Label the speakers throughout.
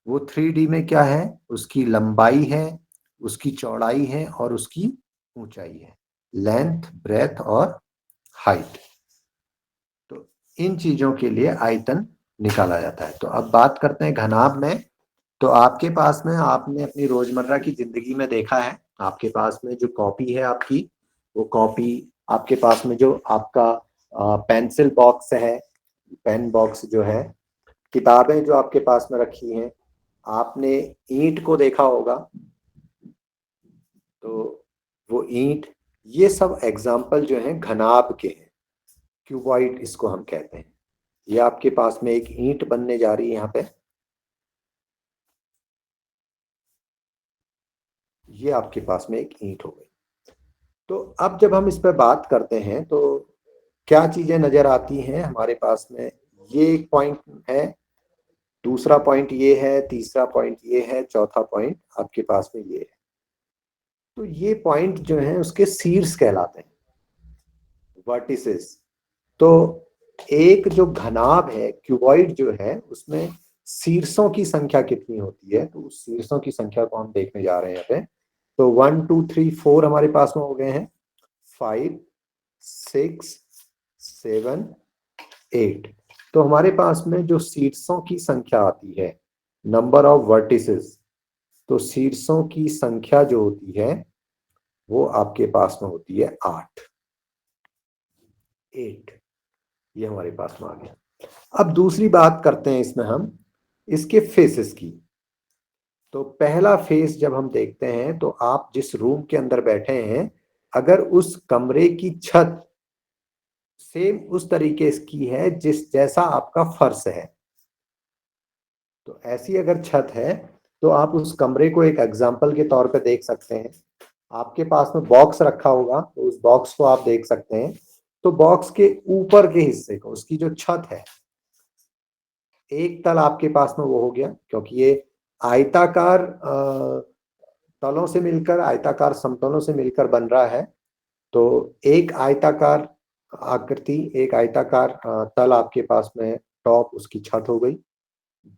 Speaker 1: वो 3D में क्या है, उसकी लंबाई है, उसकी चौड़ाई है और उसकी ऊंचाई है, लेंथ, ब्रेथ और हाइट। तो इन चीजों के लिए आयतन निकाला जाता है। तो अब बात करते हैं घनाभ में। तो आपके पास में, आपने अपनी रोजमर्रा की जिंदगी में देखा है, आपके पास में जो कॉपी है आपकी, वो कॉपी, आपके पास में जो आपका पेंसिल बॉक्स है, पेन बॉक्स जो है, किताबें जो आपके पास में रखी हैं, आपने ईंट को देखा होगा। तो वो ईंट, ये सब एग्जाम्पल जो हैं घनाभ के हैं, क्यूबॉइड इसको हम कहते हैं। ये आपके पास में एक ईंट बनने जा रही है यहाँ पे, ये आपके पास में एक ईंट हो गई। तो अब जब हम इस पर बात करते हैं तो क्या चीजें नजर आती हैं हमारे पास में। ये एक पॉइंट है, दूसरा पॉइंट ये है, तीसरा पॉइंट ये है, चौथा पॉइंट आपके पास में ये है। तो ये पॉइंट जो है उसके शीर्ष कहलाते हैं, वर्टिसेस। तो एक जो घनाभ है, क्यूबॉइड जो है, उसमें शीर्षों की संख्या कितनी होती है, तो उस शीर्षों की संख्या को हम देखने जा रहे हैं यहाँ पे। तो 1 2 3 4 हमारे पास में हो गए हैं, 5 6 7 8। तो हमारे पास में जो शीर्षों की संख्या आती है, नंबर ऑफ वर्टिसेस, तो शीर्षों की संख्या जो होती है वो आपके पास में होती है 8। ये हमारे पास में आ गया। अब दूसरी बात करते हैं इसमें हम इसके फेसेस की। तो पहला फेस जब हम देखते हैं, तो आप जिस रूम के अंदर बैठे हैं, अगर उस कमरे की छत सेम उस तरीके की है जिस जैसा आपका फर्श है, तो ऐसी अगर छत है, तो आप उस कमरे को एक एग्जाम्पल के तौर पे देख सकते हैं। आपके पास में बॉक्स रखा होगा, तो उस बॉक्स को आप देख सकते हैं। तो बॉक्स के ऊपर के हिस्से को, उसकी जो छत है, एक तल आपके पास में वो हो गया, क्योंकि ये आयताकार तलों से मिलकर, आयताकार समतलों से मिलकर बन रहा है। तो एक आयताकार आकृति, एक आयताकार तल आपके पास में, टॉप उसकी छत हो गई।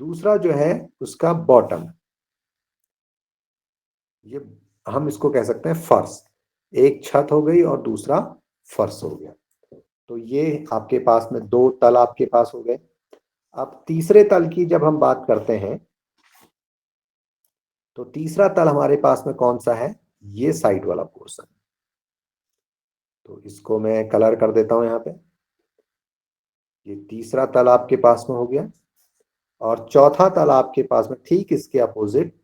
Speaker 1: दूसरा जो है उसका बॉटम, ये हम इसको कह सकते हैं फर्श। एक छत हो गई और दूसरा फर्श हो गया। तो ये आपके पास में दो तल आपके पास हो गए। अब तीसरे तल की जब हम बात करते हैं, तो तीसरा तल हमारे पास में कौन सा है, ये साइड वाला पोर्शन। तो इसको मैं कलर कर देता हूं यहाँ पे। ये तीसरा तल आपके पास में हो गया। और चौथा तल आपके पास में ठीक इसके अपोजिट,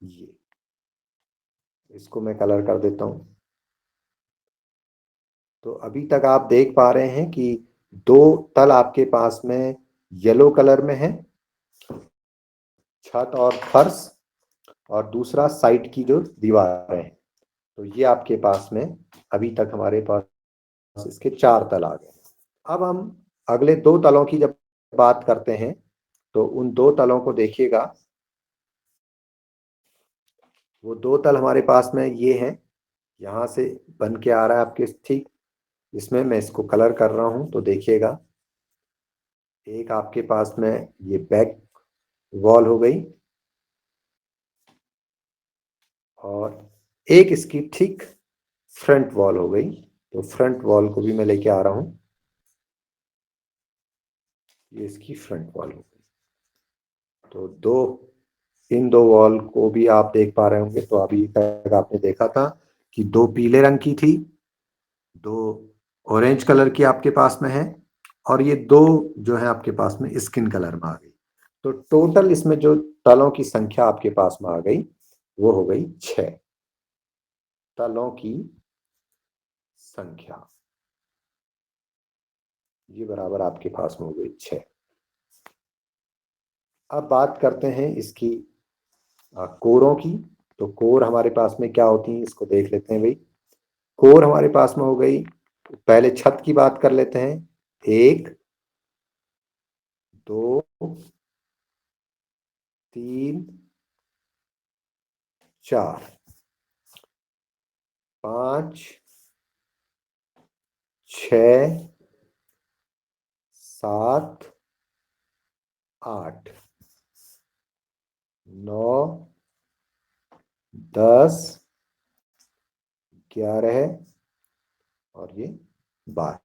Speaker 1: ये, इसको मैं कलर कर देता हूं। तो अभी तक आप देख पा रहे हैं कि दो तल आपके पास में येलो कलर में है, छत और फर्श, और दूसरा साइड की जो दीवारें हैं। तो ये आपके पास में अभी तक हमारे पास इसके चार तल आ गए। अब हम अगले दो तलों की जब बात करते हैं, तो उन दो तलों को देखिएगा। वो दो तल हमारे पास में ये हैं, यहाँ से बन के आ रहा है आपके ठीक। इसमें मैं इसको कलर कर रहा हूं, तो देखिएगा, एक आपके पास में ये बैक वॉल हो गई, और एक इसकी ठीक फ्रंट वॉल हो गई। तो फ्रंट वॉल को भी मैं लेके आ रहा हूं, ये इसकी फ्रंट वॉल हो गई। तो दो, इन दो वॉल को भी आप देख पा रहे होंगे। तो अभी तक आपने देखा था कि दो पीले रंग की थी, दो ऑरेंज कलर की आपके पास में है, और ये दो जो है आपके पास में स्किन कलर में आ गई। तो टोटल इसमें जो तलों की संख्या आपके पास में आ गई, वो हो गई 6 तलों की संख्या। ये बराबर आपके पास में हो गई 6। अब बात करते हैं इसकी कोरों की। तो कोर हमारे पास में क्या होती है, इसको देख लेते हैं भाई। कोर हमारे पास में हो गई, पहले छत की बात कर लेते हैं। 1 2 3 4 5 6 7 8। 9, 10, 11 और ये 12।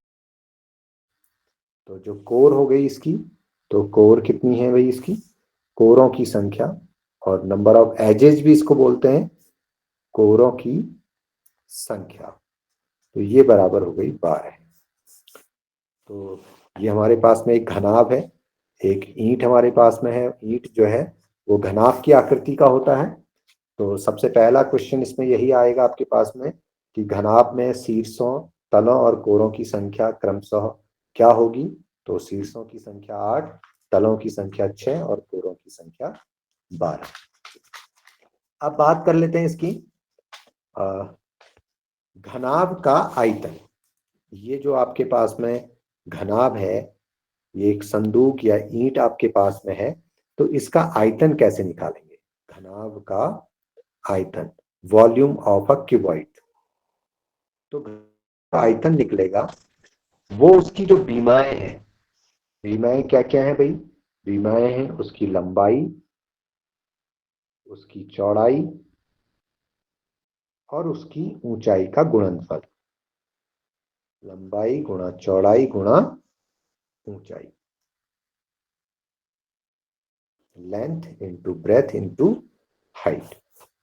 Speaker 1: तो जो कोर हो गई इसकी, तो कोर कितनी है भाई इसकी, कोरों की संख्या, और नंबर ऑफ एजेस भी इसको बोलते हैं, कोरों की संख्या, तो ये बराबर हो गई 12। तो ये हमारे पास में एक घनाभ है, एक ईंट हमारे पास में है। ईंट जो है वो घनाभ की आकृति का होता है। तो सबसे पहला क्वेश्चन इसमें यही आएगा आपके पास में कि घनाभ में शीर्षों, तलों और कोरों की संख्या क्रमशः क्या होगी। तो शीर्षों की संख्या 8, तलों की संख्या 6 और कोरों की संख्या 12। अब बात कर लेते हैं इसकी घनाभ का आयतन। ये जो आपके पास में घनाभ है, ये एक संदूक या ईंट आपके पास में है, तो इसका आयतन कैसे निकालेंगे। घनाभ का आयतन, वॉल्यूम ऑफ अ क्यूबॉइड। तो आयतन निकलेगा, वो उसकी जो बीमाएं हैं, बीमाएं क्या क्या है भाई, बीमाएं हैं उसकी लंबाई, उसकी चौड़ाई और उसकी ऊंचाई का गुणनफल। लंबाई गुणा चौड़ाई गुणा ऊंचाई, length into breadth into height.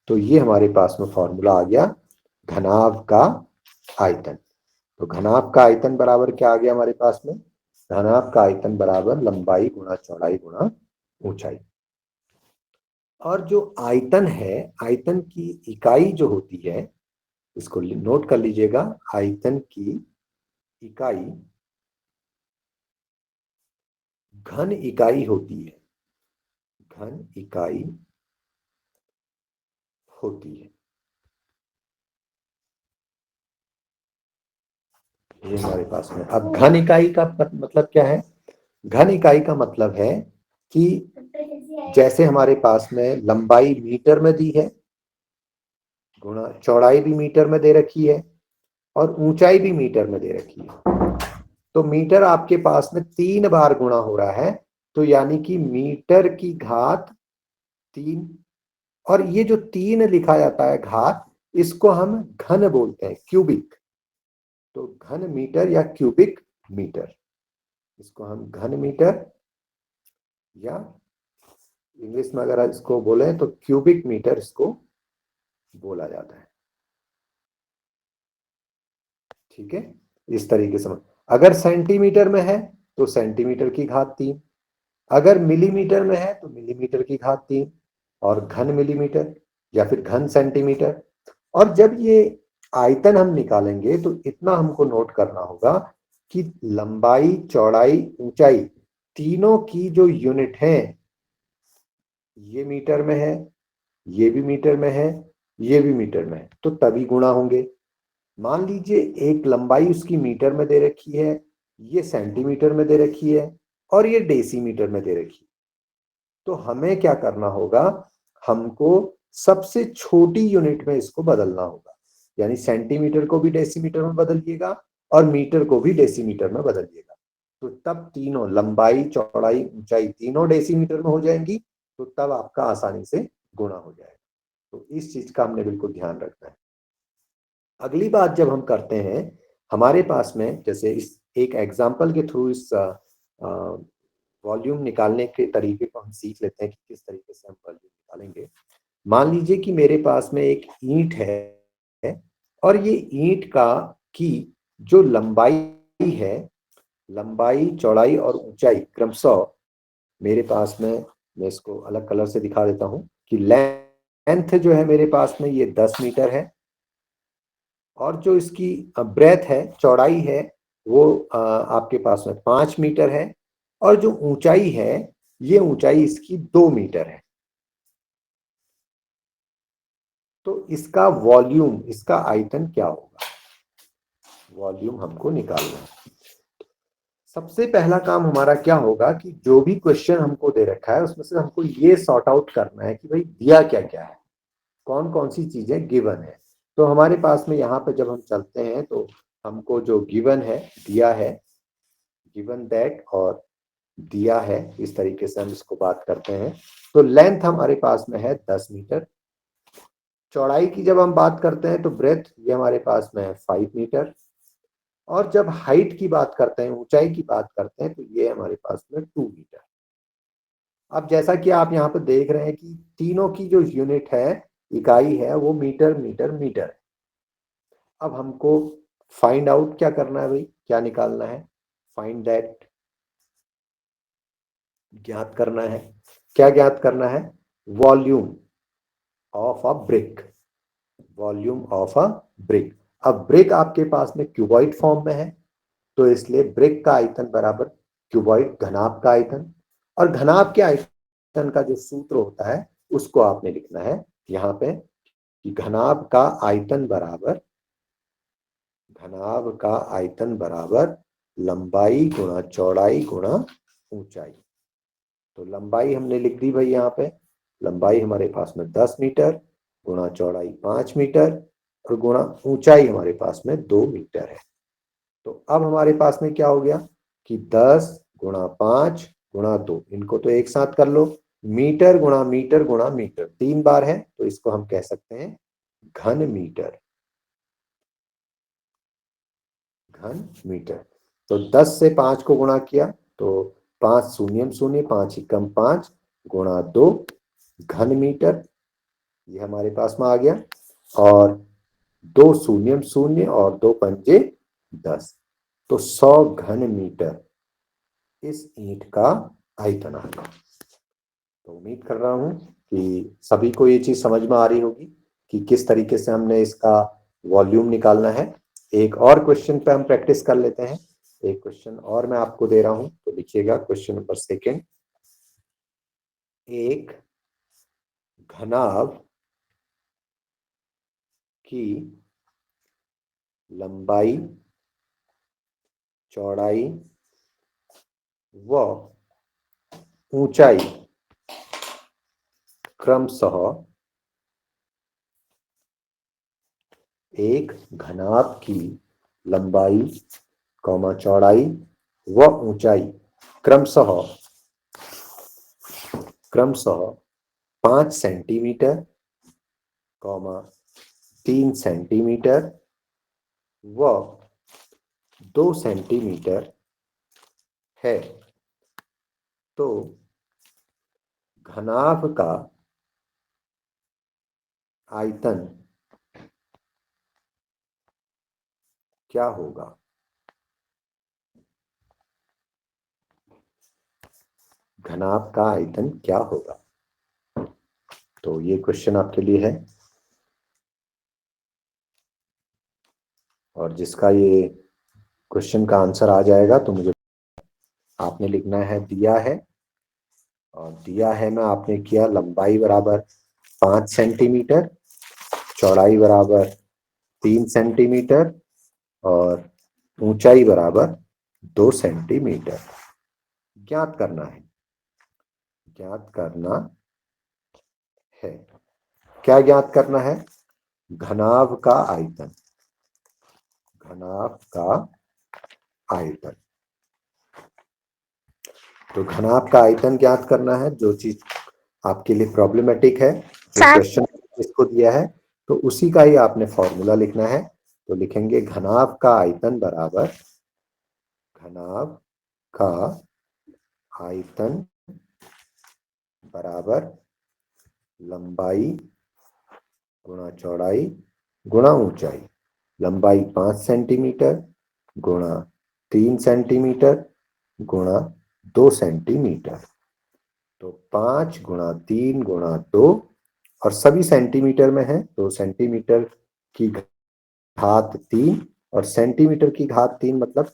Speaker 1: तो ये हमारे पास में फॉर्मूला आ गया घनाभ का आयतन। तो घनाभ का आयतन बराबर क्या आ गया हमारे पास में, घनाभ का आयतन बराबर लंबाई गुणा चौड़ाई गुणा ऊंचाई। और जो आयतन है, आयतन की इकाई जो होती है, इसको नोट कर लीजिएगा, आयतन की इकाई घन इकाई होती है, घन इकाई होती है। ये हमारे पास में अब घन इकाई का मतलब क्या है। घन इकाई का मतलब है कि जैसे हमारे पास में लंबाई मीटर में दी है, गुणा चौड़ाई भी मीटर में दे रखी है और ऊंचाई भी मीटर में दे रखी है। तो मीटर आपके पास में 3 बार गुणा हो रहा है, तो यानी कि मीटर की घात 3। और ये जो 3 लिखा जाता है घात, इसको हम घन बोलते हैं, क्यूबिक। तो घन मीटर या क्यूबिक मीटर, इसको हम घन मीटर या इंग्लिश में अगर इसको बोले तो क्यूबिक मीटर इसको बोला जाता है। ठीक है, इस तरीके से। अगर सेंटीमीटर में है तो सेंटीमीटर की घात 3, अगर मिलीमीटर में है तो मिलीमीटर की घात 3, और घन मिलीमीटर या फिर घन सेंटीमीटर। और जब ये आयतन हम निकालेंगे तो इतना हमको नोट करना होगा कि लंबाई चौड़ाई ऊंचाई तीनों की जो यूनिट है, ये मीटर में है, ये भी मीटर में है, ये भी मीटर में है, तो तभी गुणा होंगे। मान लीजिए एक लंबाई उसकी मीटर में दे रखी है, ये सेंटीमीटर में दे रखी है और ये डेसीमीटर में दे रखी है। तो हमें क्या करना होगा, हमको सबसे छोटी यूनिट में इसको बदलना होगा। यानी सेंटीमीटर को भी डेसीमीटर में बदलिएगा और मीटर को भी डेसीमीटर में बदलिएगा। तो तब तीनों लंबाई चौड़ाई ऊंचाई तीनों डेसीमीटर में हो जाएंगी, तो तब आपका आसानी से गुणा हो जाएगा। तो इस चीज का हमने बिल्कुल ध्यान रखना है। अगली बात जब हम करते हैं, हमारे पास में जैसे इस एक एग्जाम्पल के थ्रू इस वॉल्यूम निकालने के तरीके को हम सीख लेते हैं कि किस तरीके से हम वॉल्यूम निकालेंगे। मान लीजिए कि मेरे पास में एक ईंट है और ये ईंट का की जो लंबाई है, लंबाई चौड़ाई और ऊंचाई क्रमशः मेरे पास में, मैं इसको अलग कलर से दिखा देता हूं कि लेंथ जो है मेरे पास में ये 10 मीटर है, और जो इसकी ब्रेथ है, चौड़ाई है, वो आपके पास में 5 मीटर है, और जो ऊंचाई है, ये ऊंचाई इसकी 2 मीटर है। तो इसका वॉल्यूम, इसका आयतन क्या होगा, वॉल्यूम हमको निकालना है। सबसे पहला काम हमारा क्या होगा कि जो भी क्वेश्चन हमको दे रखा है उसमें से हमको ये सॉर्ट आउट करना है कि भाई दिया क्या क्या है, कौन कौन सी चीजें गिवन है। तो हमारे पास में यहाँ पे जब हम चलते हैं तो हमको जो गिवन है, दिया है, गिवन दैट, और दिया है, इस तरीके से हम इसको बात करते हैं। तो लेंथ हमारे पास में है 10 मीटर। चौड़ाई की जब हम बात करते हैं तो ब्रेथ ये हमारे पास में है 5 मीटर। और जब हाइट की बात करते हैं, ऊंचाई की बात करते हैं, तो ये हमारे पास में 2 मीटर। अब जैसा कि आप यहाँ पर देख रहे हैं कि तीनों की जो यूनिट है, इकाई है, वो मीटर मीटर मीटर है। अब हमको फाइंड आउट क्या करना है भाई, क्या निकालना है? फाइंड दैट, ज्ञात करना है। क्या ज्ञात करना है? Volume of a brick. Volume of a brick. अब ब्रिक आपके पास में क्यूबॉइड फॉर्म में है, तो इसलिए ब्रिक का आयतन बराबर क्यूबॉइड घनाभ का आयतन। और घनाभ के आयतन का जो सूत्र होता है उसको आपने लिखना है यहाँ पे कि घनाभ का आयतन बराबर लंबाई गुणा चौड़ाई गुणा ऊंचाई। तो लंबाई हमने लिख दी भाई, यहाँ पे लंबाई हमारे पास में 10 मीटर गुणा चौड़ाई 5 मीटर और गुणा ऊंचाई हमारे पास में 2 मीटर है। तो अब हमारे पास में क्या हो गया कि 10 गुणा 5 गुणा 2, इनको तो एक साथ कर लो। मीटर गुणा मीटर गुणा मीटर 3 बार है, तो इसको हम कह सकते हैं घन मीटर। घन मीटर। तो 10 से 5 को गुणा किया तो 5 शून्य शून्य, 5 एकम 5 गुणा 2 घन मीटर, ये हमारे पास में आ गया। और 2 शून्य शून्य और 2 पंजे 10, तो 100 घन मीटर इस ईंट का आयतन आ गया। तो उम्मीद कर रहा हूं कि सभी को ये चीज समझ में आ रही होगी कि किस तरीके से हमने इसका वॉल्यूम निकालना है। एक और क्वेश्चन पे हम प्रैक्टिस कर लेते हैं। एक क्वेश्चन और मैं आपको दे रहा हूं, तो लिखिएगा क्वेश्चन नंबर 2। एक घनाभ की लंबाई, चौड़ाई व ऊंचाई क्रमशः एक घनाभ की लंबाई कौमा चौड़ाई व ऊंचाई क्रमशः 5 सेंटीमीटर, 3 सेंटीमीटर व 2 सेंटीमीटर है, तो घनाभ का आयतन क्या होगा? घनाभ का आयतन क्या होगा? तो ये क्वेश्चन आपके लिए है, और जिसका ये क्वेश्चन का आंसर आ जाएगा तो मुझे आपने लिखना है दिया है। और दिया है में आपने किया लंबाई बराबर 5 सेंटीमीटर, चौड़ाई बराबर 3 सेंटीमीटर और ऊंचाई बराबर 2 सेंटीमीटर। ज्ञात करना है, ज्ञात करना है। क्या ज्ञात करना है? घनाभ का आयतन, घनाभ का आयतन। तो घनाभ का आयतन ज्ञात करना है। जो चीज आपके लिए प्रॉब्लमेटिक है, जो क्वेश्चन इसको दिया है, तो उसी का ही आपने फॉर्मूला लिखना है। तो लिखेंगे घनाभ का आयतन बराबर, घनाभ का आयतन बराबर लंबाई गुणा चौड़ाई गुणा ऊंचाई। लंबाई 5 सेंटीमीटर गुणा 3 सेंटीमीटर गुणा 2 सेंटीमीटर। तो 5 गुणा 3 गुणा 2, और सभी सेंटीमीटर में है, तो सेंटीमीटर की घात 3 और सेंटीमीटर की घात 3, मतलब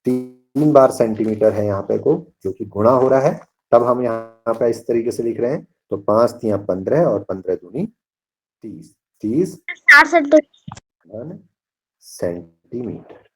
Speaker 1: 3 बार सेंटीमीटर है यहाँ पे को, जो कि गुणा हो रहा है। तब हम यहाँ पे इस तरीके से लिख रहे हैं। तो 5 तिया 15 और 15 दूनी 30, 30 घन सेंटीमीटर।